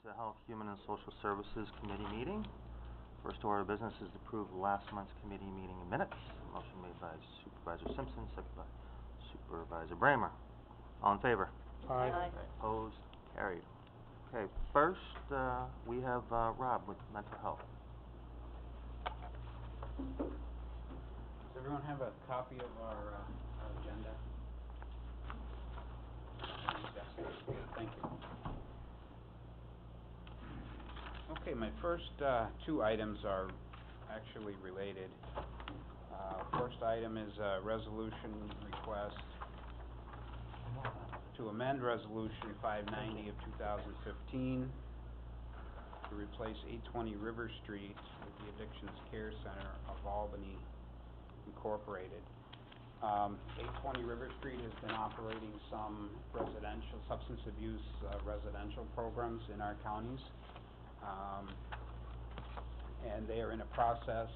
to Health, Human and Social Services Committee meeting. First order of business is to approve last month's committee meeting minutes. Motion made by Supervisor Simpson, second by Supervisor Bramer. All in favor? Aye. Opposed? Carried. Okay, first, we have, Rob with mental health. Does everyone have a copy of our agenda? Yes, thank you. Okay, my first two items are actually related. First item is a resolution request to amend Resolution 590 of 2015 to replace 820 River Street with the Addictions Care Center of Albany Incorporated. 820 River Street has been operating some residential, substance abuse residential programs in our counties. And they are in a process,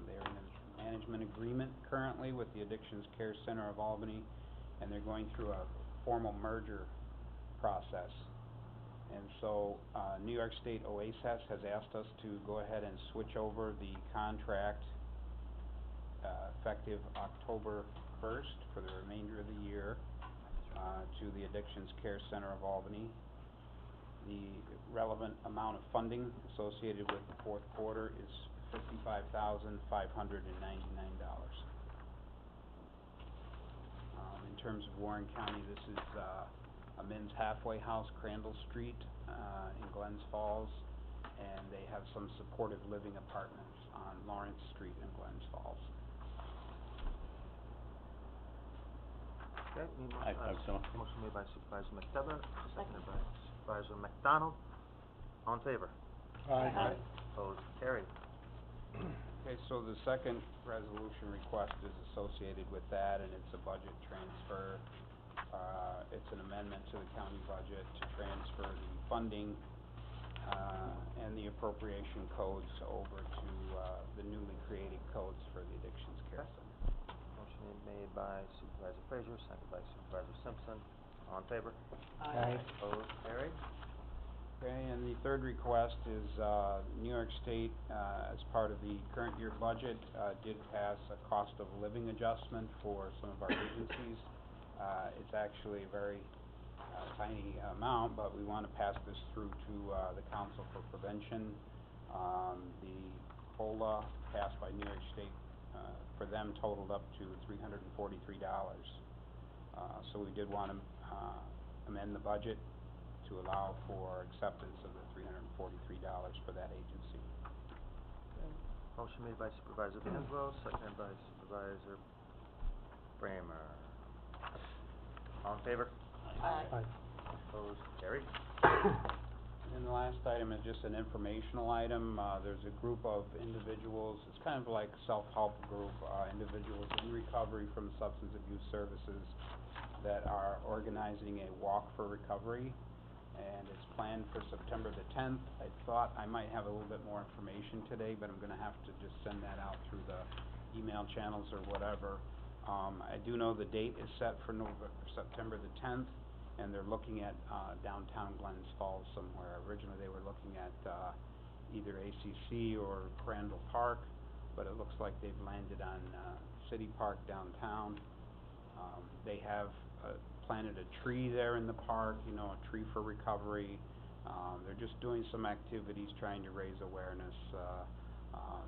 they are in a management agreement currently with the Addictions Care Center of Albany, and they're going through a formal merger process. And so New York State OASAS has asked us to go ahead and switch over the contract effective October 1st for the remainder of the year to the Addictions Care Center of Albany. The relevant amount of funding associated with the fourth quarter is $55,599. In terms of Warren County, this is a men's halfway house, Crandall Street in Glens Falls, and they have some supportive living apartments on Lawrence Street in Glens Falls. Okay, So. motion made by Supervisor McDevitt, seconded by Supervisor McDonald. All in favor? Aye. Opposed? Carried. Okay, so the second resolution request is associated with that, and it's a budget transfer. It's an amendment to the county budget to transfer the funding and the appropriation codes over to the newly created codes for the Addictions Care Center. Motion made by Supervisor Frazier, seconded by Supervisor Simpson. All in favor? Aye. Opposed? Carried. Okay, and the third request is New York State, as part of the current year budget, did pass a cost of living adjustment for some of our agencies. It's actually a very tiny amount, but we want to pass this through to the Council for Prevention. The COLA passed by New York State for them totaled up to $343. So we did want to amend the budget to allow for acceptance of the $343 for that agency. Okay. Motion made by Supervisor Vansbro, seconded by Supervisor Bramer. All in favor? Aye. Opposed? Carried. And the last item is just an informational item. There's a group of individuals, it's kind of like a self-help group, individuals in recovery from substance abuse services that are organizing a walk for recovery, and it's planned for September the 10th. I thought I might have a little bit more information today, but I'm going to have to just send that out through the email channels or whatever. I do know the date is set for September the 10th, and they're looking at downtown Glens Falls somewhere. Originally they were looking at either ACC or Crandall Park, but it looks like they've landed on City Park downtown. They have planted a tree there in the park, you know, a tree for recovery. They're just doing some activities trying to raise awareness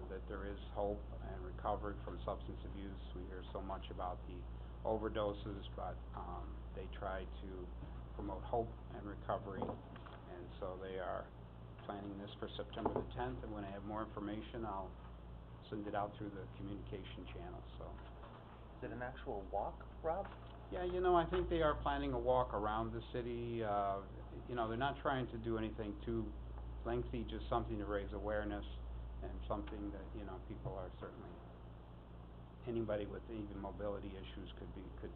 that there is hope and recovery from substance abuse. We hear so much about the overdoses, but they try to promote hope and recovery, and so they are planning this for September the 10th, and when I have more information, I'll send it out through the communication channel. So, Is it an actual walk, Rob? yeah, you know, I think they are planning a walk around the city. You know, they're not trying to do anything too lengthy, just something to raise awareness and something that, you know, people are certainly, anybody with even mobility issues could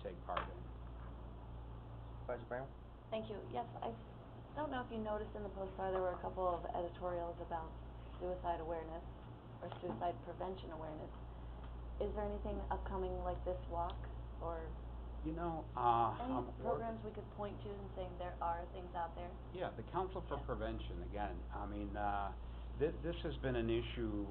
take part in. Supervisor Bramer? Thank you. Yes, I don't know if you noticed in the Post-Star there were a couple of editorials about suicide awareness or suicide prevention awareness. Is there anything upcoming like this walk or You know, Any I'm programs we could point to and saying there are things out there? Yeah, the Council for Yeah. Prevention, again, I mean, this has been an issue,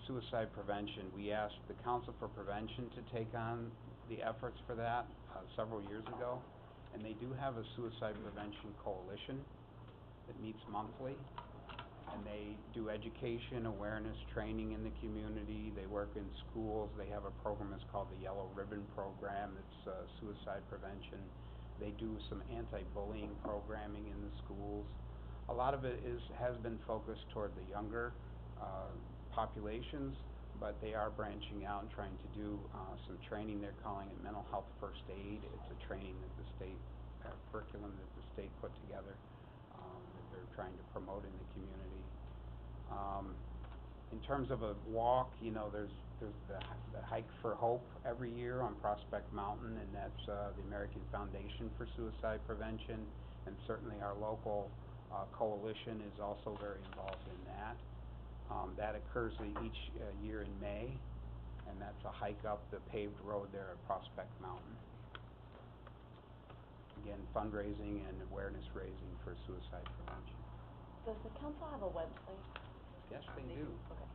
suicide prevention. We asked the Council for Prevention to take on the efforts for that, several years ago. And they do have a suicide prevention coalition that meets monthly. And they do education, awareness, training in the community. They work in schools. They have a program that's called the Yellow Ribbon Program. It's suicide prevention. They do some anti-bullying programming in the schools. A lot of it has been focused toward the younger populations, but they are branching out and trying to do some training. They're calling it mental health first aid. It's a training that the state, curriculum that the state put together, that they're trying to promote in the community. In terms of a walk, you know, there's the Hike for Hope every year on Prospect Mountain, and that's the American Foundation for Suicide Prevention, and certainly our local coalition is also very involved in that. That occurs each year in May, and that's a hike up the paved road there at Prospect Mountain. Again, fundraising and awareness raising for suicide prevention. Does the council have a website? Yes, they do. Okay.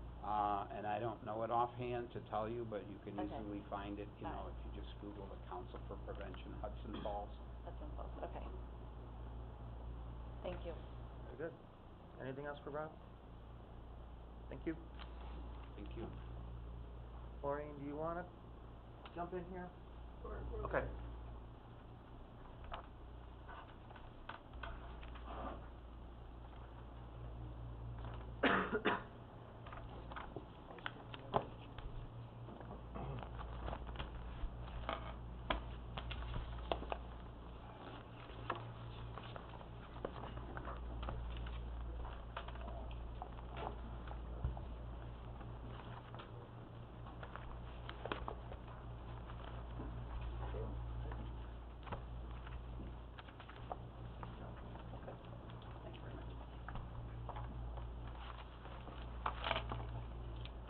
And I don't know it offhand to tell you, but you can Okay. easily find it, you know, if you just Google the Council for Prevention Hudson Falls. That's involved, okay. Thank you. Very good. Anything else for Rob? Thank you. Thank you. Maureen, do you wanna jump in here? Okay.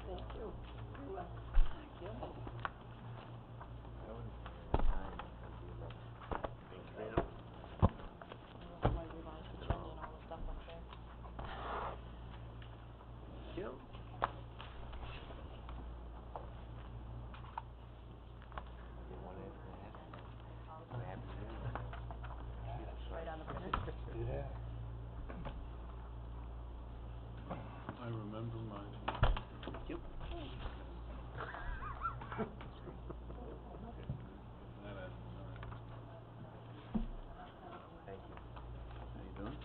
Thank you. You're welcome. Thank you. My revised agenda and all the stuff up there. Kim? Right on the finish. Yeah. I remember mine. Yep. Thank you. How you doing?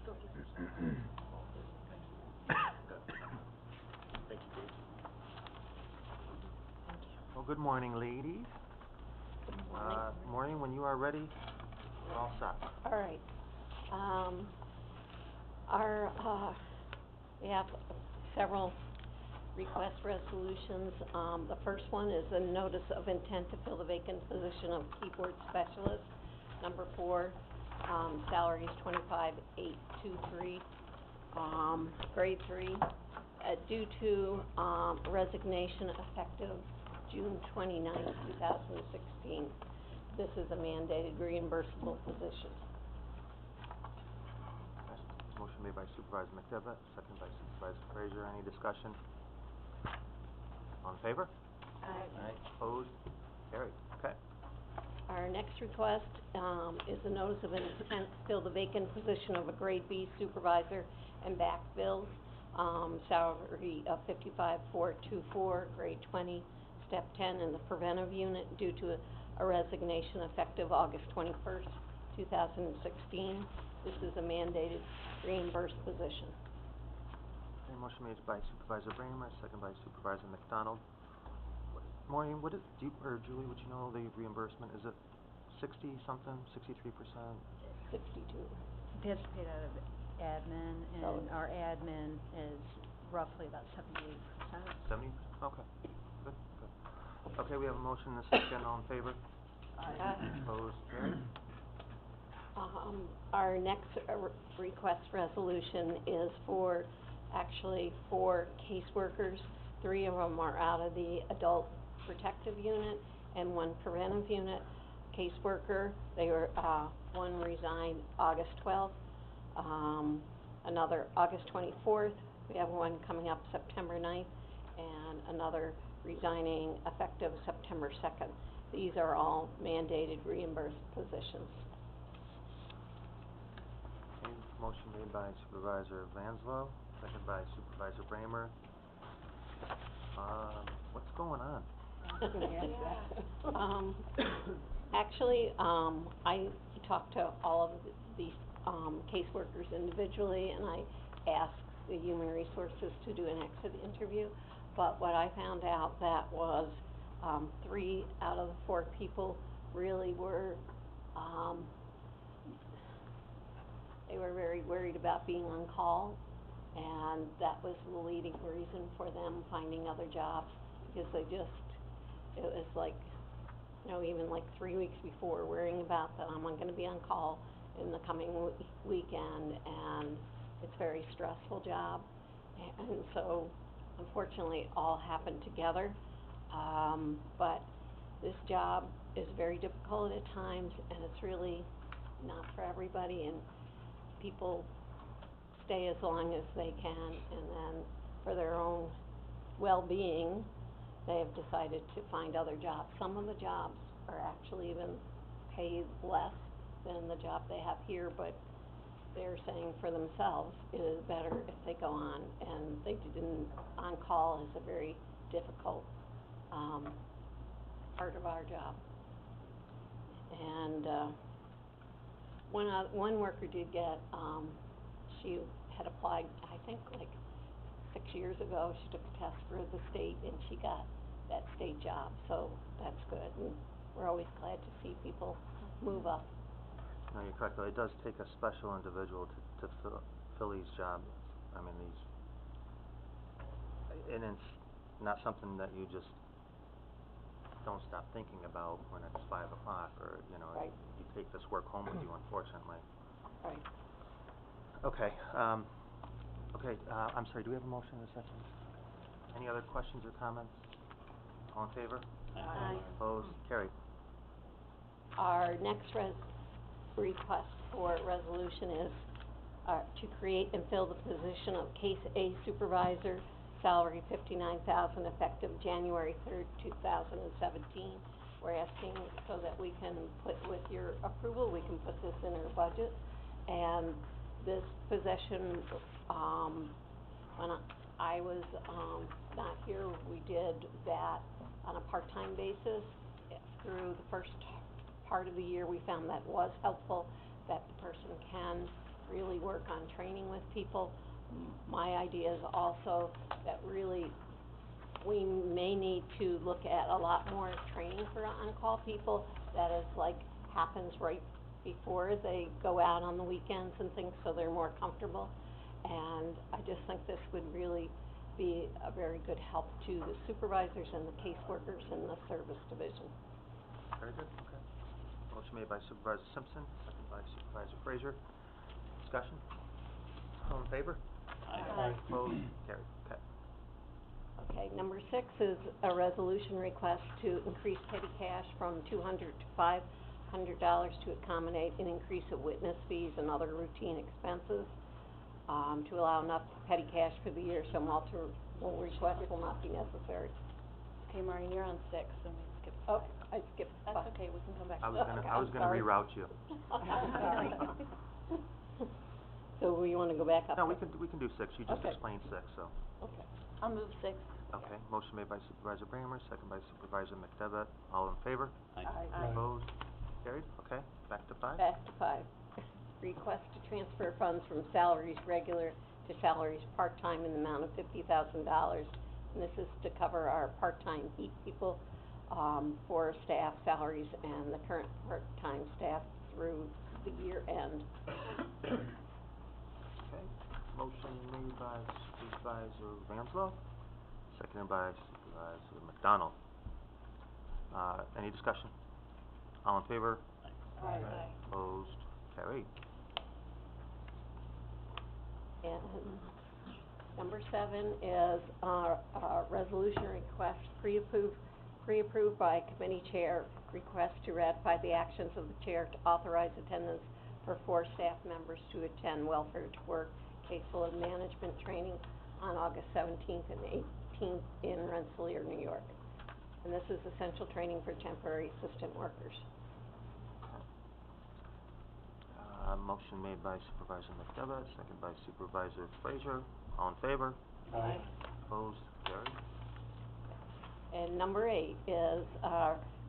Good, good. Thank you, Dave. Well, good morning, ladies. Good morning. Maureen, when you are ready, we're all set. All right. We have several request resolutions. The first one is a notice of intent to fill the vacant position of keyboard specialist. Number 4, salary is $25,823, grade 3. Due to resignation effective June 29, 2016. This is a mandated reimbursable position. Motion made by Supervisor McDevitt, second by Supervisor Frazier. Any discussion? All in favor? Aye. Opposed? Carried. Okay. Our next request is a notice of intent to fill the vacant position of a grade B supervisor and backfill, salary of $55,424, grade 20, step 10 in the preventive unit due to a resignation effective August 21st, 2016. This is a mandated reimbursed position. Okay, motion made by Supervisor Bramer, second by Supervisor McDonald. Maureen, what is, or Julie, would you know the reimbursement? Is it 60-something, 63%? 62. That's paid out of admin, So and our admin is roughly about 78%. 70%? Okay. Good, good. Okay, we have a motion and a second. All in favor? Aye. Opposed? Carried. Our next request resolution is for, actually, 4 caseworkers. 3 of them are out of the adult protective unit and 1 preventive unit. Caseworker, one resigned August 12th, another August 24th. We have one coming up September 9th, and another resigning effective September 2nd. These are all mandated reimbursed positions. Okay, motion made by Supervisor Vanslo, second by Supervisor Bramer. What's going on? Actually, I talked to all of these, caseworkers individually, and I asked the Human Resources to do an exit interview, but what I found out that was, 3 out of the 4 people really were, they were very worried about being on call, and that was the leading reason for them finding other jobs, because it was like, even like 3 weeks before, worrying about that I'm gonna be on call in the coming weekend, and it's a very stressful job, and so, unfortunately, it all happened together, but this job is very difficult at times, and it's really not for everybody, and people stay as long as they can, and then for their own well-being, they have decided to find other jobs. Some of the jobs are actually even paid less than the job they have here, but they're saying for themselves, it is better if they go on, and they didn't, on-call is a very difficult, part of our job. And, one worker did get, she had applied, I think, like 6 years ago. She took a test for the state, and she got that state job, so that's good, and we're always glad to see people move up. No, you're correct, though, it does take a special individual to fill these jobs. I mean, and it's not something that you just don't stop thinking about when it's 5 o'clock, or, Right. you take this work home with you, unfortunately. Right. Okay, I'm sorry, do we have a motion in a second? Any other questions or comments? All in favor? Aye. Opposed? Carried. Our next request for resolution is, to create and fill the position of Case A Supervisor, salary $59,000, effective January 3rd, 2017. We're asking so that we can with your approval, we can put this in our budget. And this position, when I was, not here, we did that on a part-time basis. Through the first part of the year, we found that was helpful, that the person can really work on training with people. My idea is also that really we may need to look at a lot more training for on-call people. That is happens right before they go out on the weekends and things, so they're more comfortable. And I just think this would really be a very good help to the supervisors and the caseworkers in the service division. Very good, okay. Motion made by Supervisor Simpson, second by Supervisor Frazier. Discussion? All in favor? Aye. Opposed? Carried. Okay. Okay, number 6 is a resolution request to increase petty cash from $200 to $500 to accommodate an increase of witness fees and other routine expenses, to allow enough petty cash for the year. Some alternate request will not be necessary. Okay, Maureen, you're on 6, and we skipped. Oh, I skipped. That's okay, we can come back to I was that. gonna, Okay, I was I'm gonna sorry. reroute you. Sorry. So we wanna go back up? No, we can do 6, you just Okay. explained 6, so. Okay. I'll move 6. Okay, motion made by Supervisor Bramer, second by Supervisor McDevitt. All in favor? Aye. Opposed? Carried. Okay, back to 5. Back to 5. Request to transfer funds from salaries regular to salaries part-time in the amount of $50,000. And this is to cover our part-time heat people, for staff salaries and the current part-time staff through the year end. Okay, motion made by Supervisor Vanslo, seconded by Supervisor McDonald. Any discussion? All in favor? Aye. Opposed? carried. And number 7 is our resolution request pre-approved by committee chair, request to ratify the actions of the chair to authorize attendance for 4 staff members to attend Welfare to Work caseload management training on August 17th and 18th in Rensselaer, New York. And this is essential training for temporary assistant workers. Motion made by Supervisor McDevitt, second by Supervisor Frazier. All in favor? Aye. Opposed? Carried. And number 8 is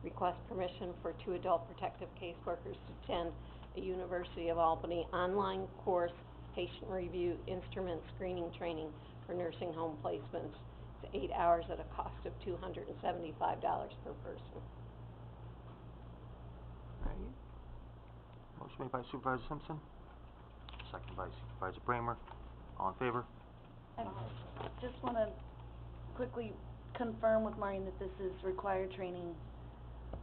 request permission for 2 adult protective caseworkers to attend a University of Albany online course, patient review, instrument screening training for nursing home placements. It's 8 hours at a cost of $275 per person. Right. Motion made by Supervisor Simpson, second by Supervisor Bramer. All in favor? I just wanna quickly confirm with Maureen that this is required training,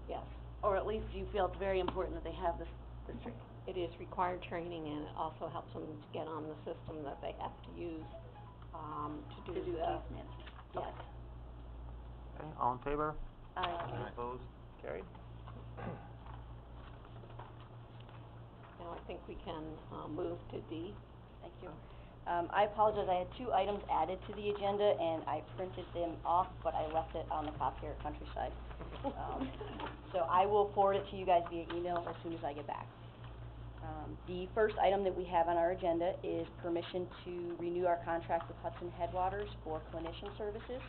Yes, or at least you feel it's very important that they have this training. it is required training, and it also helps them to get on the system that they have to use to do the... case management. Yes. Okay, all in favor? Aye. Opposed? Carried. Now I think we can move to D. Thank you. I apologize, I had 2 items added to the agenda, and I printed them off, but I left it on the copier at Countryside. So I will forward it to you guys via email as soon as I get back. The first item that we have on our agenda is permission to renew our contract with Hudson Headwaters for clinician services.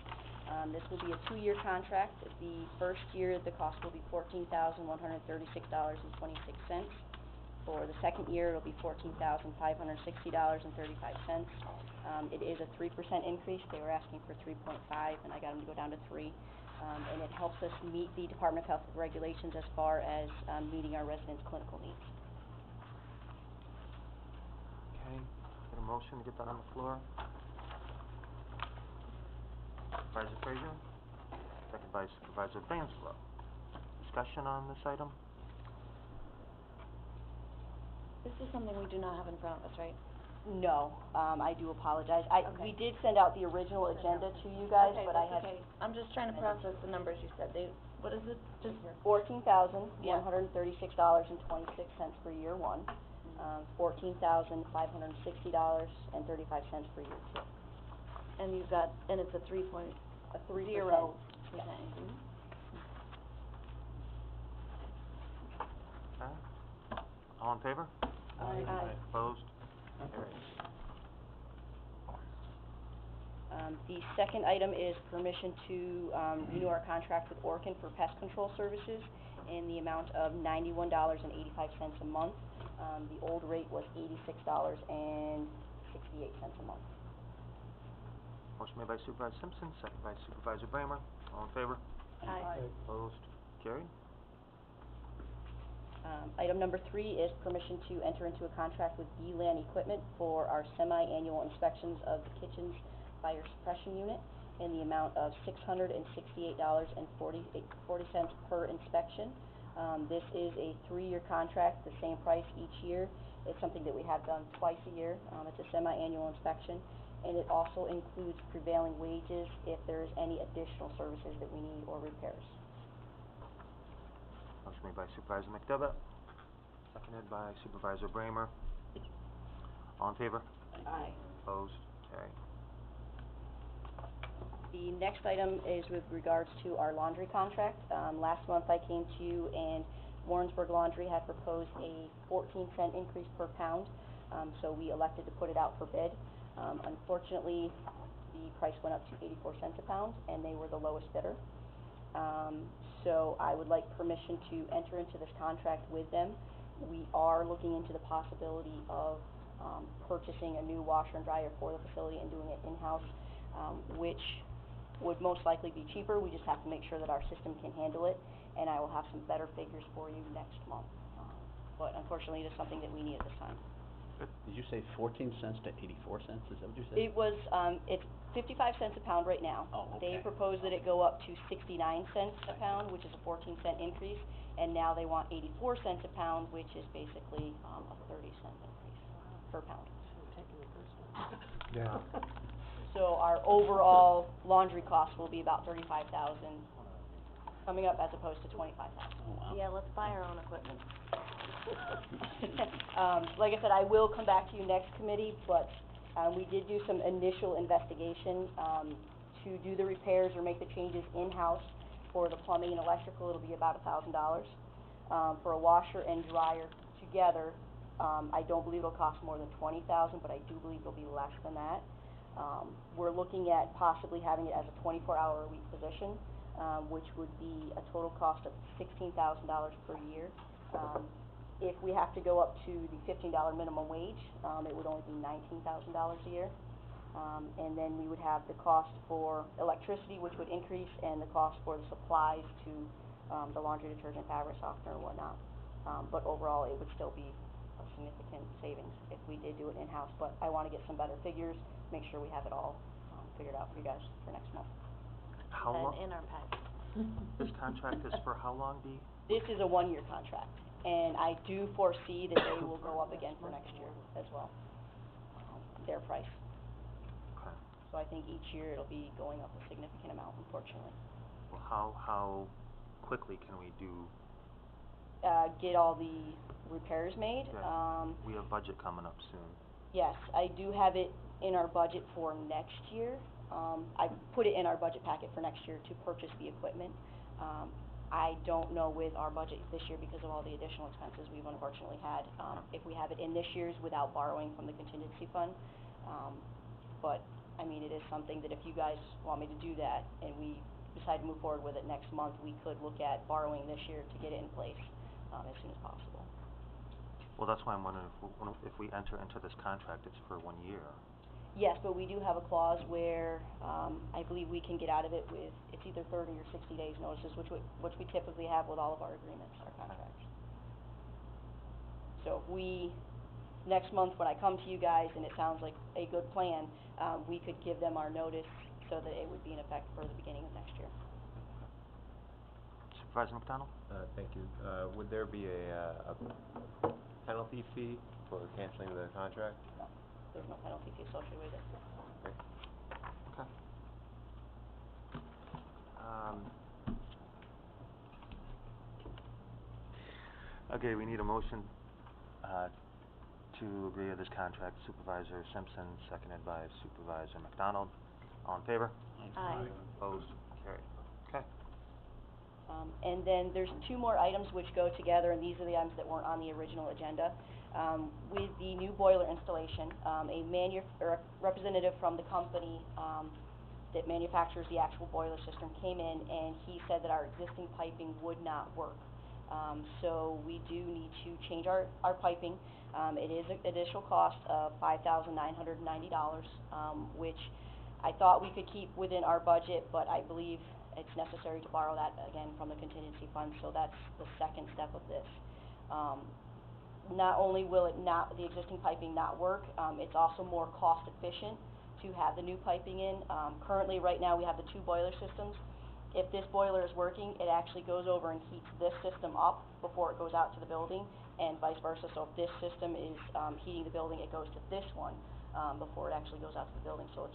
This will be a 2-year contract. The first year, the cost will be $14,136.26. For the second year, it'll be $14,560.35. It is a 3% increase. They were asking for 3.5, and I got them to go down to 3. And it helps us meet the Department of Health regulations as far as meeting our residents' clinical needs. Okay, get a motion to get that on the floor. Supervisor Frazier, second by Supervisor Vanslo. Discussion on this item? This is something we do not have in front of us, right? No, I do apologize. We Okay. did send out the original agenda to you guys, Okay, but I that's had okay. I'm just trying to process the numbers you said. What is it? Just $14,136.26 for year 1, $14,560.35 for year 2. and you've got, and it's a 3.0% A 3%. increase. Okay. All in favor? Aye. Opposed? Carried. The second item is permission to renew our contract with Orkin for pest control services in the amount of $91.85 a month. The old rate was $86.68 a month. Motion made by Supervisor Simpson, second by Supervisor Bramer. All in favor? Aye. Opposed? Carried. Item number 3 is permission to enter into a contract with D-Land Equipment for our semi-annual inspections of the kitchen's fire suppression unit in the amount of $668.40 per inspection. This is a 3-year contract, the same price each year. It's something that we have done twice a year. It's a semi-annual inspection, and it also includes prevailing wages if there's any additional services that we need or repairs. Motion made by Supervisor McDevitt, seconded by Supervisor Bramer. All in favor? Aye. Opposed? Carried. The next item is with regards to our laundry contract. Last month I came to you and Warrensburg Laundry had proposed a 14-cent increase per pound, so we elected to put it out for bid. Unfortunately, the price went up to 84 cents a pound, and they were the lowest bidder. So I would like permission to enter into this contract with them. We are looking into the possibility of purchasing a new washer and dryer for the facility and doing it in-house, which would most likely be cheaper. We just have to make sure that our system can handle it, and I will have some better figures for you next month. But unfortunately, it is something that we need at this time. Did you say 14 cents to 84 cents? Is that what you said? It was, it's 55 cents a pound right now. Oh, They okay. proposed that it go up to 69 cents a pound, which is a 14-cent increase, and now they want 84 cents a pound, which is basically, a 30-cent increase per pound. Yeah. So our overall laundry cost will be about 35,000 coming up as opposed to 25,000. Oh, wow. Yeah, let's buy our own equipment. Like I said, I will come back to you next committee, but, we did do some initial investigation, to do the repairs or make the changes in-house. For the plumbing and electrical, it'll be about $1,000. For a washer and dryer together, I don't believe it'll cost more than 20,000, but I do believe it'll be less than that. We're looking at possibly having it as a 24-hour-a-week position, which would be a total cost of $16,000 per year. If we have to go up to the $15 minimum wage, it would only be $19,000 a year. And then we would have the cost for electricity, which would increase, and the cost for the supplies to, the laundry detergent, fabric softener, and whatnot. But overall, it would still be a significant savings if we did do it in-house. But I wanna get some better figures, make sure we have it all, figured out for you guys for next month. How long, And in our pack. this contract is for how long, Dee? This is a one-year contract, and I do foresee that they will go up again for next year as well, their price. Okay. So I think each year it'll be going up a significant amount, unfortunately. Well, how quickly can we do, Get all the repairs made. Yeah. We have budget coming up soon. Yes, I do have it in our budget for next year. I put it in our budget packet for next year to purchase the equipment. I don't know with our budget this year because of all the additional expenses we've unfortunately had, if we have it in this year's without borrowing from the contingency fund. But, I mean, it is something that if you guys want me to do that and we decide to move forward with it next month, we could look at borrowing this year to get it in place, as soon as possible. Well, that's why I'm wondering if we enter into this contract, it's for 1 year. Yes, but we do have a clause where, I believe we can get out of it with, it's either 30 or 60 days notices, which we typically have with all of our agreements, our contracts. So if we, next month when I come to you guys and it sounds like a good plan, we could give them our notice so that it would be in effect for the beginning of next year. Supervisor McDonald? Thank you. Would there be a penalty fee for canceling the contract? No, there's no penalty fee associated with it. Okay. Okay. Okay, we need a motion, to agree to this contract. Supervisor Simpson, seconded by Supervisor McDonald. All in favor? Aye. Opposed? Carried. Okay. And then there's two more items which go together, and these are the items that weren't on the original agenda. With the new boiler installation, a representative from the company, that manufactures the actual boiler system came in, and he said that our existing piping would not work. So we do need to change our piping. It is an additional cost of $5,990, which I thought we could keep within our budget, but I believe it's necessary to borrow that again from the contingency fund, so that's the second step of this. Not only will the existing piping not work, it's also more cost efficient to have the new piping in. Currently, right now, we have the two boiler systems. If this boiler is working, it actually goes over and heats this system up before it goes out to the building, and vice versa. So if this system is heating the building, it goes to this one before it actually goes out to the building. So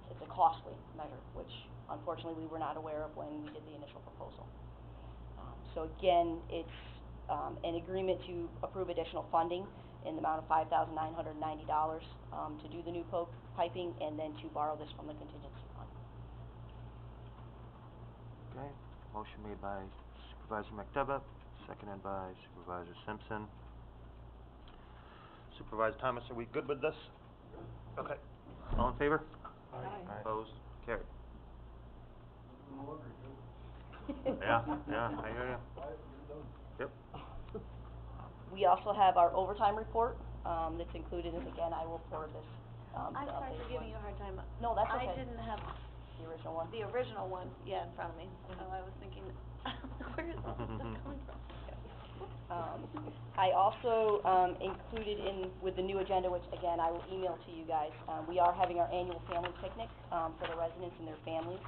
it's a costly measure, which unfortunately we were not aware of when we did the initial proposal. So again, it's an agreement to approve additional funding in the amount of $5,990 to do the new piping, and then to borrow this from the contingency fund. Okay, motion made by Supervisor McDevitt, seconded by Supervisor Simpson. Supervisor Thomas, are we good with this? Okay, all in favor? Aye. Opposed? Carried. Yeah, I hear you. Yep. We also have our overtime report, that's included, and again, I will forward this, I'm the sorry for updated giving one. you a hard time. No, that's okay. I didn't have The original one. the original one, yeah, in front of me, so I was thinking, where is all this stuff coming from? I also, included in, with the new agenda, which again, I will email to you guys, we are having our annual family picnic, for the residents and their families.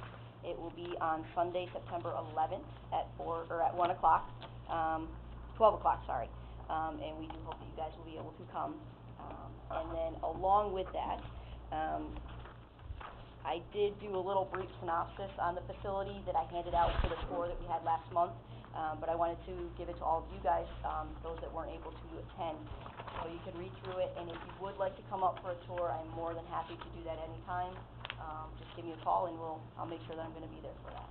It will be on Sunday, September 11th at 1 o'clock, 12 o'clock, sorry. And we do hope that you guys will be able to come. And then along with that, I did do a little brief synopsis on the facility that I handed out for the tour that we had last month, but I wanted to give it to all of you guys, those that weren't able to attend. So you can read through it, and if you would like to come up for a tour, I'm more than happy to do that anytime. Just give me a call and I'll make sure that I'm gonna be there for that.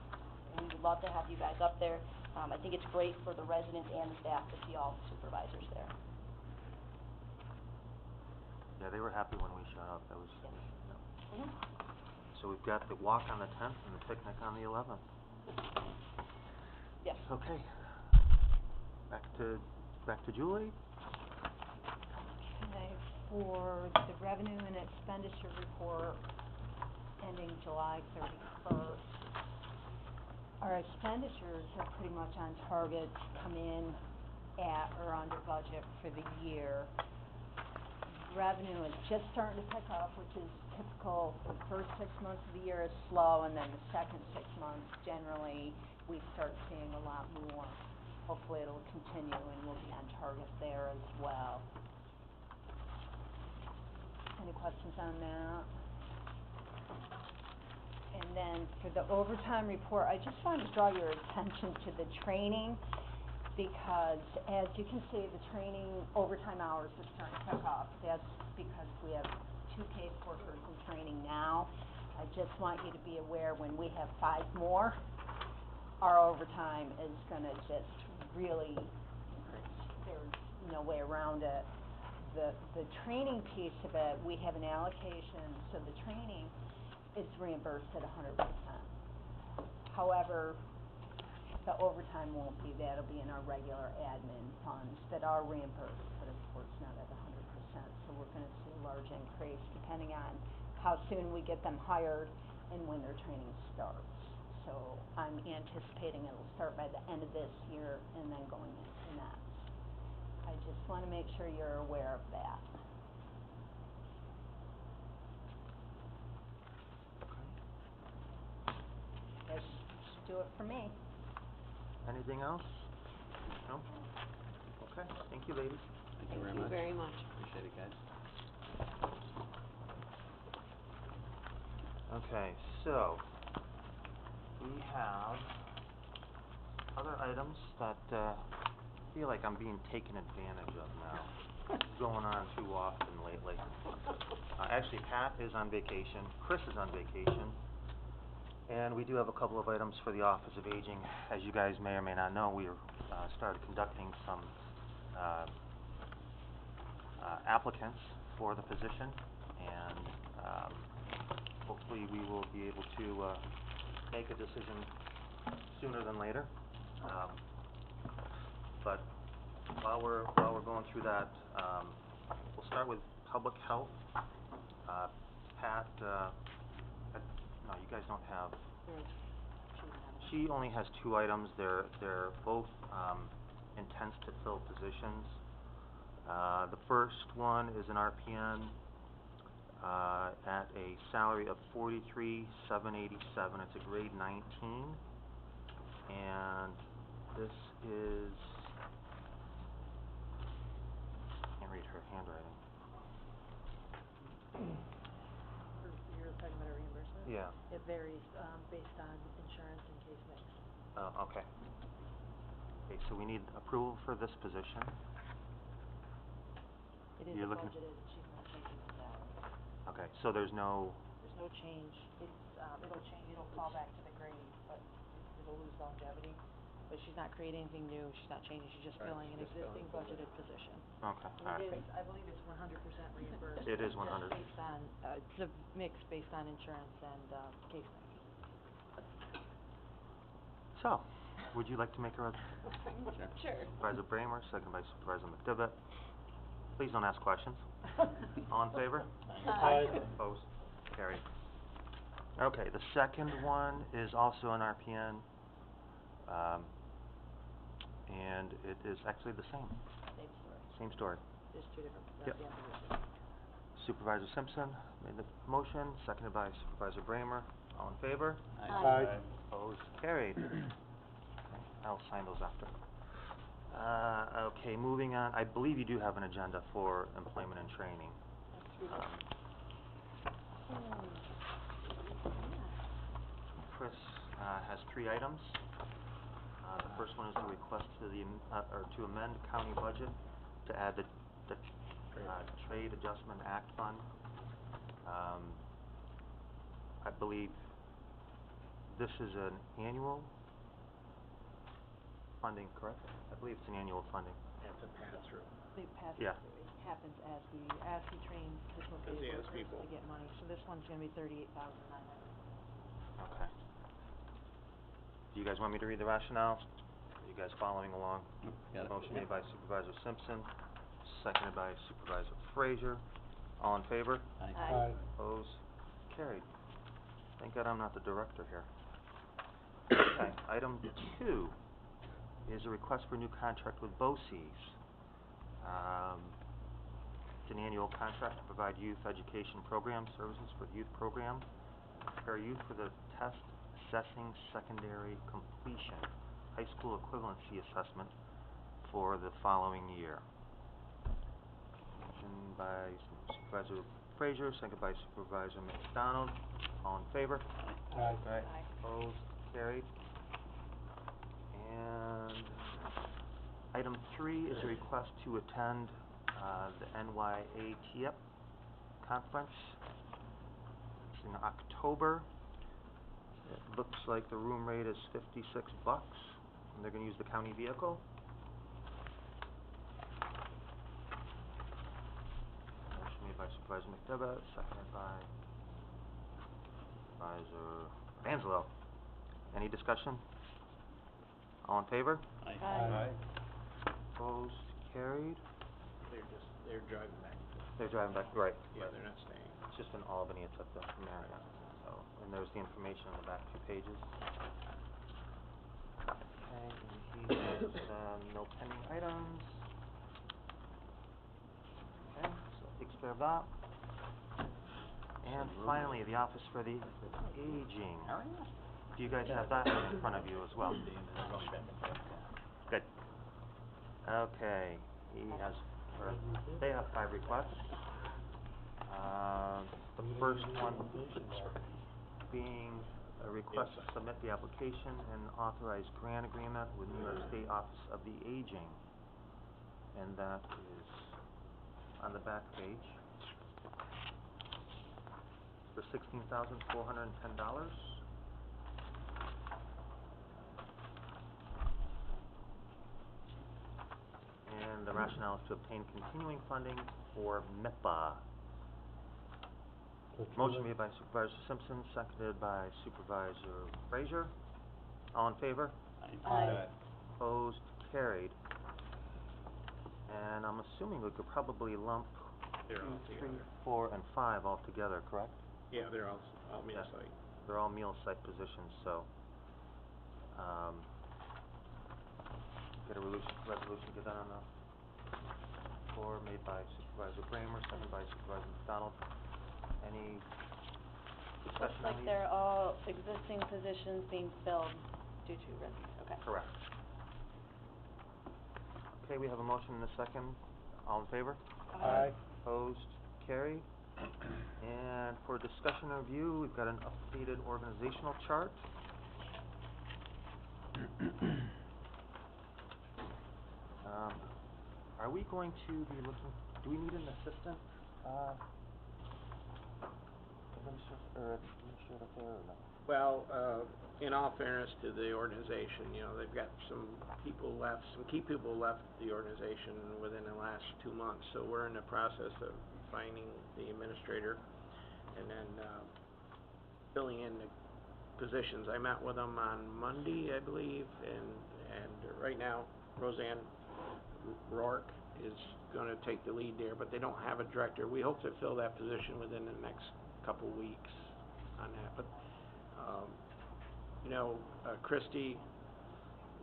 And we would love to have you guys up there. I think it's great for the residents and the staff to see all the supervisors there. Yeah, they were happy when we showed up, that was, Yes. yeah. Mhm. So we've got the walk on the 10th and the picnic on the 11th. Yes. Okay. Back to Julie. Okay, for the revenue and expenditure report ending July 31st, our expenditures are pretty much on target to come in at or under budget for the year. Revenue is just starting to pick up, which is typical. The first 6 months of the year is slow, and then the second 6 months, generally, we start seeing a lot more. Hopefully it'll continue and we'll be on target there as well. Any questions on that? And then for the overtime report, I just wanted to draw your attention to the training, because as you can see, the training overtime hours are starting to pick up. That's because we have 2 caseworkers in training now. I just want you to be aware, when we have 5 more, our overtime is gonna just really increase. There's no way around it. The training piece of it, we have an allocation, so the training is reimbursed at 100%. However, the overtime won't be. That'll be in our regular admin funds that are reimbursed, but of course not at 100%. So we're gonna see a large increase depending on how soon we get them hired and when their training starts. So I'm anticipating it'll start by the end of this year and then going into next. I just wanna make sure you're aware of that. That's just do it for me. Anything else? No? Okay, thank you, ladies. Thank you very much. Thank you very much. Appreciate it, guys. Okay, so, we have other items that, feel like I'm being taken advantage of now. Going on too often lately. Actually, Pat is on vacation, Chris is on vacation, and we do have a couple of items for the Office of Aging. As you guys may or may not know, we started conducting some applicants for the position, and hopefully we will be able to make a decision sooner than later. But while we're going through that, we'll start with Public Health. Pat, no, you guys don't have. She only has 2 items. They're both intents to fill positions. The first one is an RPN at a salary of $43,787. It's a grade 19, and this is, can't read her handwriting. You're talking about a reimbursement? Yeah. It varies, based on insurance and case mix. Okay. Okay, so we need approval for this position. It is You're looking- budgeted, she's not changing the salary. Okay, so there's no, There's no change, it's, it'll change, it'll fall back to the grade, but it'll lose longevity. But she's not creating anything new, she's not changing, she's just Right, filling an she's just existing filling budgeted position. okay, And alright. it is, I believe it's 100% reimbursed. It is Just 100. based on, it's a mix based on insurance and, case mix. So, would you like to make a Sure. Supervisor Bramer, second by Supervisor McDevitt. Please don't ask questions. All in favor? Aye. Opposed? Carried. Okay, the second one is also an RPN, and it is actually the same. Same story, Same story. just 2 different, Yep. positions. Supervisor Simpson made the motion, seconded by Supervisor Bramer. All in favor? Aye. Opposed, carried. Okay, I'll sign those after. Okay, moving on, I believe you do have an agenda for employment and training. Chris, has 3 items. The first one is a request to to amend county budget to add the Trade Adjustment Act Fund. I believe this is an annual funding, correct? I believe it's an annual funding. It's a pass-through. They pass it, Yeah. it happens as we train additional As he has caseworkers people. to get money, so this one's gonna be $38,900. Okay. Do you guys want me to read the rationale? Are you guys following along? Got it. Motion made by Supervisor Simpson, seconded by Supervisor Frazier. All in favor? Aye. Opposed? Carried. Thank God I'm not the director here. Okay, item 2 is a request for a new contract with BOCES. It's an annual contract to provide youth education program services for the youth program, prepare youth for the test assessing secondary completion, high school equivalency assessment for the following year. Motion by Supervisor Frazier, second by Supervisor McDonald. All in favor? Aye. Opposed? Carried. And item 3 is a request to attend the NYATF conference. It's in October. It looks like the room rate is $56, and they're going to use the county vehicle. Motion made by Supervisor McDevitt, seconded by Supervisor Vansalo. Any discussion? All in favor? Aye. Opposed? Carried. They're driving back. They're driving back, right. Yeah, they're not staying. It's just in Albany, it's at the Marriott, so, and there's the information on the back 2 pages. Okay, and he has, no pending items. Okay, so that takes care of that. And finally, the Office for the Aging. Do you guys have that in front of you as well? Good. Okay, they have 5 requests. The first one being a request to submit the application and authorize grant agreement with New York State Office of the Aging. And that is on the back page for $16,410. And the rationale is to obtain continuing funding for MIPA. Motion made by Supervisor Simpson, seconded by Supervisor Frazier. All in favor? Aye. Opposed? Carried. And I'm assuming we could probably lump They're 2, all 3, together. 4, and 5 all together, correct? Yeah, they're all meal Yeah. site. They're all meal site positions, so, get a resolution get done on the floor, made by Supervisor Bramer, seconded by Supervisor McDonald. Any discussion Looks on like these? they're all existing positions being filled due to resignation, okay. Correct. Okay, we have a motion and a second. All in favor? Aye. Opposed? Carried. And for discussion and review, we've got an updated organizational chart. Are we going to be looking, do we need an assistant, administrator there or no? Well, in all fairness to the organization, you know, they've got some people left, some key people left the organization within the last 2 months, so we're in the process of finding the administrator and then, filling in the positions. I met with them on Monday, I believe, and right now Roseanne Rourke is gonna take the lead there, but they don't have a director. We hope to fill that position within the next couple weeks on that, but, you know, Christie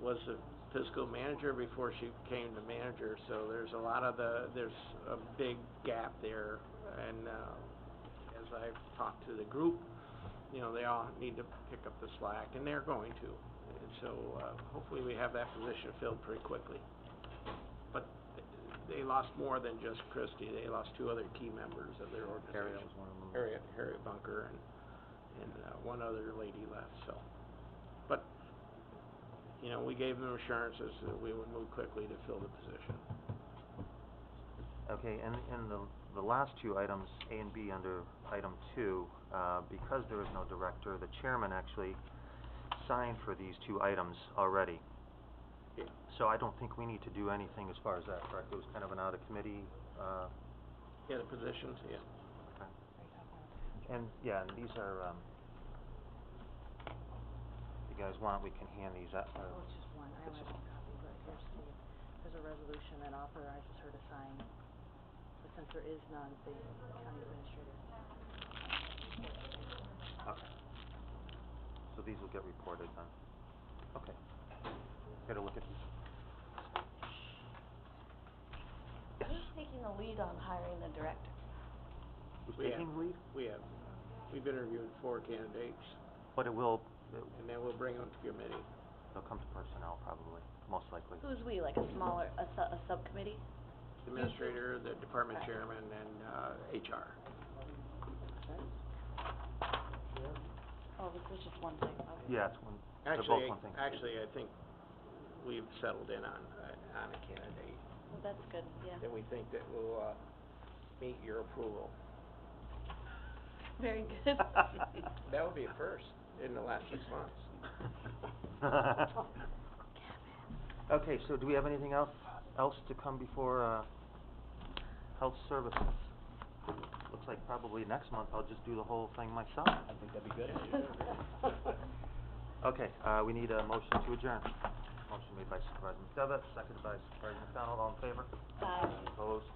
was a fiscal manager before she became the manager, so there's a big gap there, and, as I've talked to the group, you know, they all need to pick up the slack, and they're going to. And so, hopefully we have that position filled pretty quickly. But they lost more than just Christie, they lost two other key members of their Harriet organization. was one of them. Harriet Bunker and one other lady left, so. But, you know, we gave them assurances that we would move quickly to fill the position. Okay, and the last two items, A and B under item 2, because there is no director, the chairman actually signed for these two items already. Yeah. So I don't think we need to do anything as far as that, correct? It was kind of an out-of-committee, Yeah, the positions, yeah. okay. And, yeah, and these are, if you guys want, we can hand these out. Oh, it's just one, I only have one copy, but here's there's a resolution that authorizes her to sign. But since there is none, the county administrator. Okay. So these will get reported then. Okay. Get a look at these. Yes. Who's taking the lead on hiring the director? Who's We taking have- the lead? We've interviewed 4 candidates, But it will, and then we'll bring them to committee. they'll come to personnel probably, most likely. Who's we, like a smaller, a subcommittee? Administrator, the department chairman, and, HR. Oh, this is just one thing, okay. Yeah, it's one, they're both one thing. Actually, I think we've settled in on a candidate Well, that's good, yeah. that we think that will, meet your approval. Very good. That would be a first in the last 6 months. Okay, so do we have anything else to come before, Health Services? Looks like probably next month I'll just do the whole thing myself. I think that'd be good. Okay, we need a motion to adjourn. Motion made by Supervisor McDevitt, seconded by Supervisor McDonald, all in favor? Aye. Opposed?